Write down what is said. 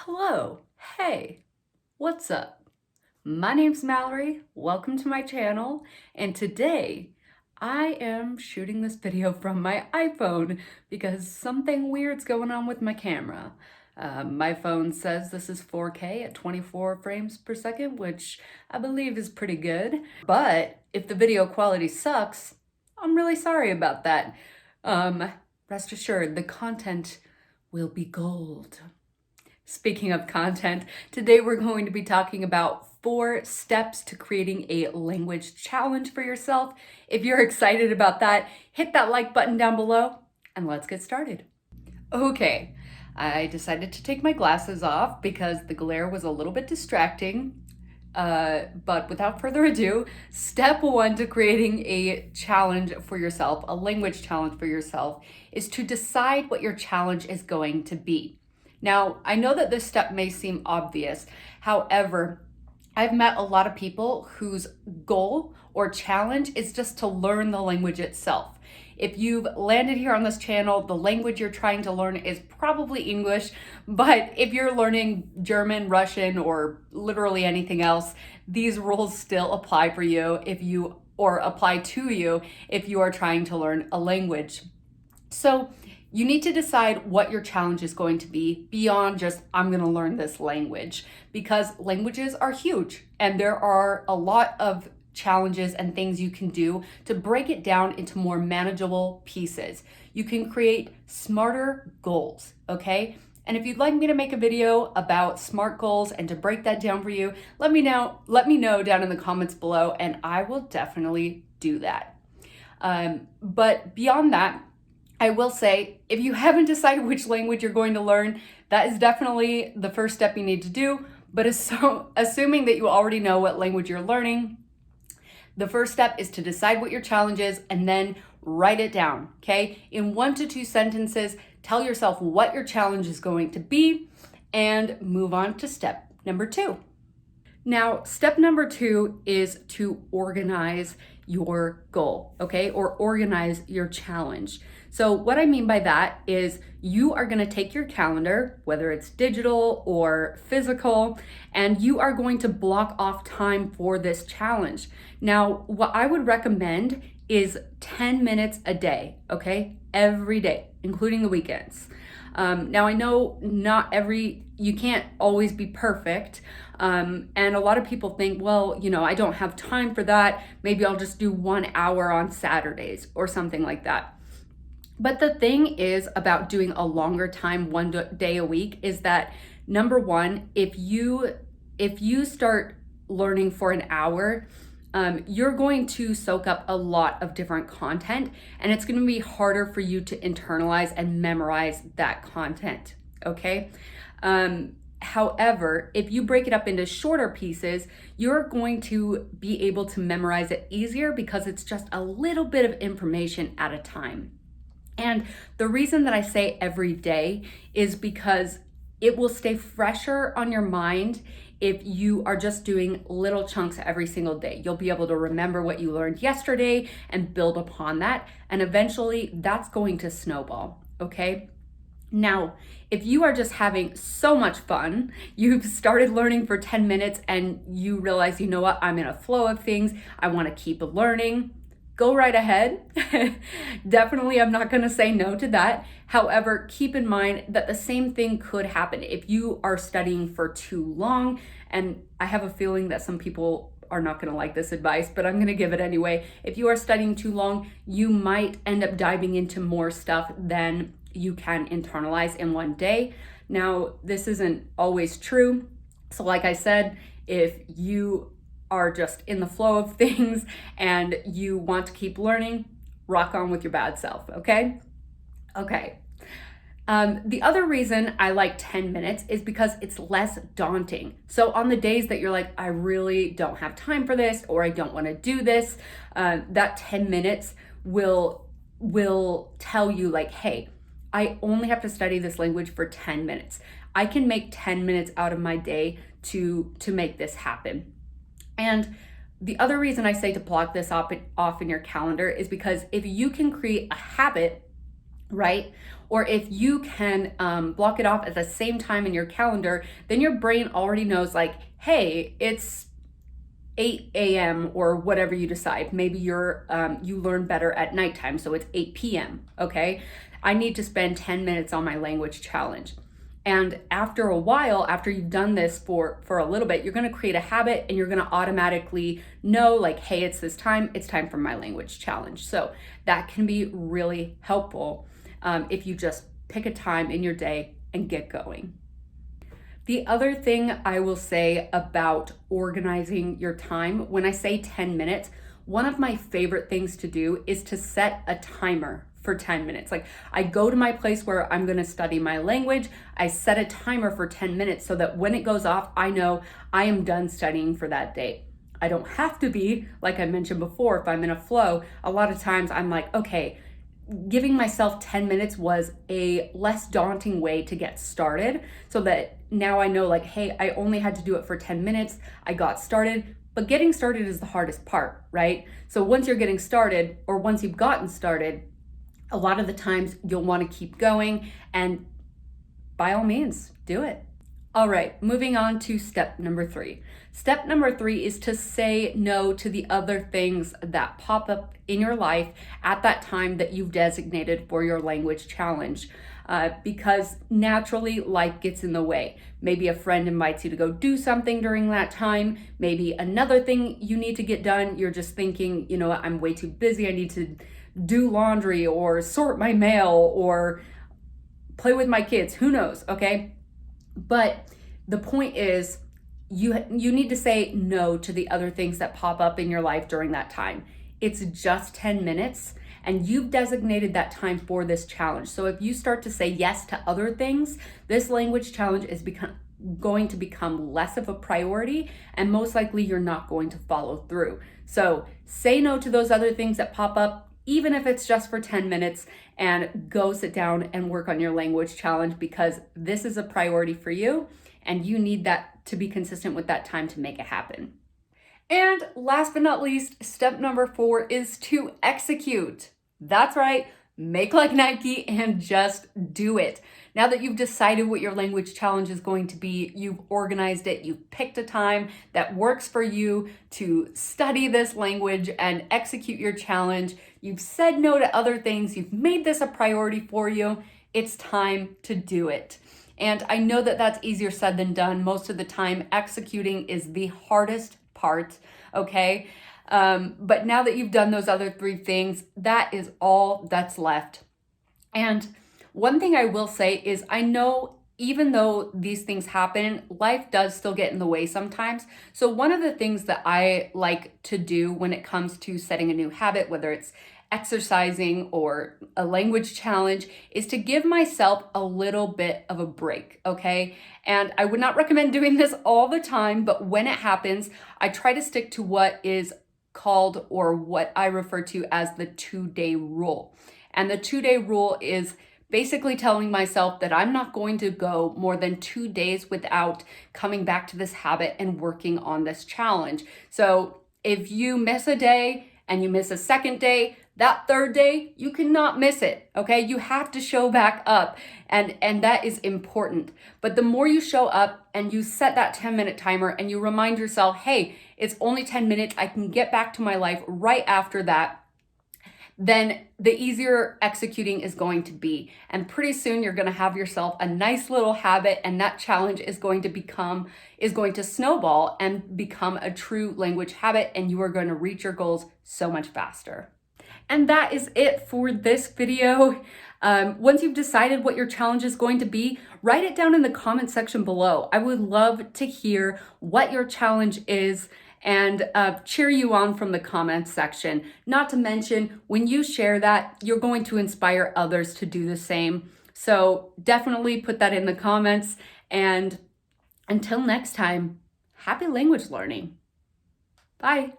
Hello, hey, what's up? My name's Mallory, welcome to my channel, and today I am shooting this video from my iPhone because something weird's going on with my camera. My phone says this is 4K at 24 frames per second, which I believe is pretty good, but if the video quality sucks, I'm really sorry about that. Rest assured, the content will be gold. Speaking of content, today we're going to be talking about 4 steps to creating a language challenge for yourself. If you're excited about that, hit that like button down below and let's get started. Okay, I decided to take my glasses off because the glare was a little bit distracting. But without further ado, step 1 to creating a challenge for yourself, a language challenge for yourself, is to decide what your challenge is going to be. Now, I know that this step may seem obvious. However, I've met a lot of people whose goal or challenge is just to learn the language itself. If you've landed here on this channel, the language you're trying to learn is probably English, but if you're learning German, Russian, or literally anything else, these rules still apply for you or apply to you if you are trying to learn a language. So you need to decide what your challenge is going to be beyond just, I'm going to learn this language, because languages are huge and there are a lot of challenges and things you can do to break it down into more manageable pieces. You can create smarter goals, okay? And if you'd like me to make a video about SMART goals and to break that down for you, let me know down in the comments below and I will definitely do that. But beyond that, I will say, if you haven't decided which language you're going to learn, that is definitely the first step you need to do. But assuming that you already know what language you're learning, the first step is to decide what your challenge is and then write it down, okay? In 1 to 2 sentences, tell yourself what your challenge is going to be and move on to step number 2. Now, step number 2 is to organize your goal, okay? Or organize your challenge. So what I mean by that is you are going to take your calendar, whether it's digital or physical, and you are going to block off time for this challenge. Now, what I would recommend is 10 minutes a day, okay? Every day, including the weekends. Now I know you can't always be perfect. And a lot of people think, well, I don't have time for that. Maybe I'll just do 1 hour on Saturdays or something like that. But the thing is about doing a longer time, 1 day a week, is that number 1, if you start learning for an hour, you're going to soak up a lot of different content and it's going to be harder for you to internalize and memorize that content, okay? However, if you break it up into shorter pieces, you're going to be able to memorize it easier because it's just a little bit of information at a time. And the reason that I say every day is because it will stay fresher on your mind if you are just doing little chunks every single day. You'll be able to remember what you learned yesterday and build upon that. And eventually that's going to snowball, okay? Now, if you are just having so much fun, you've started learning for 10 minutes and you realize, you know what, I'm in a flow of things, I want to keep learning, go right ahead. Definitely, I'm not going to say no to that. However, keep in mind that the same thing could happen if you are studying for too long. And I have a feeling that some people are not going to like this advice, but I'm going to give it anyway. If you are studying too long, you might end up diving into more stuff than you can internalize in 1 day. Now, this isn't always true. So like I said, if you are just in the flow of things and you want to keep learning, rock on with your bad self, okay? Okay. The other reason I like 10 minutes is because it's less daunting. So on the days that you're like, I really don't have time for this, or I don't want to do this, that 10 minutes will tell you like, hey, I only have to study this language for 10 minutes. I can make 10 minutes out of my day to make this happen. And the other reason I say to block this off in your calendar is because if you can create a habit, right? or if you can block it off at the same time in your calendar, then your brain already knows like, hey, it's 8 a.m. or whatever you decide. Maybe you learn better at nighttime, so it's 8 p.m. Okay, I need to spend 10 minutes on my language challenge. And after a while, after you've done this for a little bit, you're going to create a habit and you're going to automatically know like, hey, it's this time, it's time for my language challenge. So that can be really helpful if you just pick a time in your day and get going. The other thing I will say about organizing your time, when I say 10 minutes, one of my favorite things to do is to set a timer for 10 minutes. Like I go to my place where I'm going to study my language, I set a timer for 10 minutes so that when it goes off, I know I am done studying for that day. I don't have to be, like I mentioned before, if I'm in a flow, a lot of times I'm like, okay, giving myself 10 minutes was a less daunting way to get started so that now I know like, hey, I only had to do it for 10 minutes. I got started, but getting started is the hardest part, right? So once you're getting started or once you've gotten started, a lot of the times you'll want to keep going and by all means, do it. All right, moving on to step number 3. Step number 3 is to say no to the other things that pop up in your life at that time that you've designated for your language challenge. Because naturally life gets in the way. Maybe a friend invites you to go do something during that time. Maybe another thing you need to get done. You're just thinking, you know, I'm way too busy. I need to do laundry or sort my mail or play with my kids. Who knows? Okay. But the point is you need to say no to the other things that pop up in your life during that time. It's just 10 minutes and you've designated that time for this challenge. So if you start to say yes to other things, this language challenge is going to become less of a priority and most likely you're not going to follow through. So say no to those other things that pop up, even if it's just for 10 minutes, and go sit down and work on your language challenge because this is a priority for you and you need that to be consistent with that time to make it happen. And last but not least, step number 4 is to execute. That's right, make like Nike and just do it. Now that you've decided what your language challenge is going to be, you've organized it, you've picked a time that works for you to study this language and execute your challenge, you've said no to other things, you've made this a priority for you, it's time to do it. And I know that that's easier said than done. Most of the time, executing is the hardest part, okay? But now that you've done those other 3 things, that is all that's left. And one thing I will say is I know even though these things happen, life does still get in the way sometimes. So one of the things that I like to do when it comes to setting a new habit, whether it's exercising or a language challenge, is to give myself a little bit of a break, okay? And I would not recommend doing this all the time, but when it happens, I try to stick to what is called or what I refer to as the 2-day rule. And the 2-day rule is basically telling myself that I'm not going to go more than 2 days without coming back to this habit and working on this challenge. So if you miss a day and you miss a second day, that 3rd day, you cannot miss it, okay? You have to show back up and that is important. But the more you show up and you set that 10-minute timer and you remind yourself, hey, it's only 10 minutes, I can get back to my life right after that, then the easier executing is going to be. And pretty soon you're going to have yourself a nice little habit and that challenge is going to snowball and become a true language habit and you are going to reach your goals so much faster. And that is it for this video. Once you've decided what your challenge is going to be, write it down in the comment section below. I would love to hear what your challenge is and cheer you on from the comments section. Not to mention, when you share that, you're going to inspire others to do the same. So definitely put that in the comments. And until next time, happy language learning. Bye.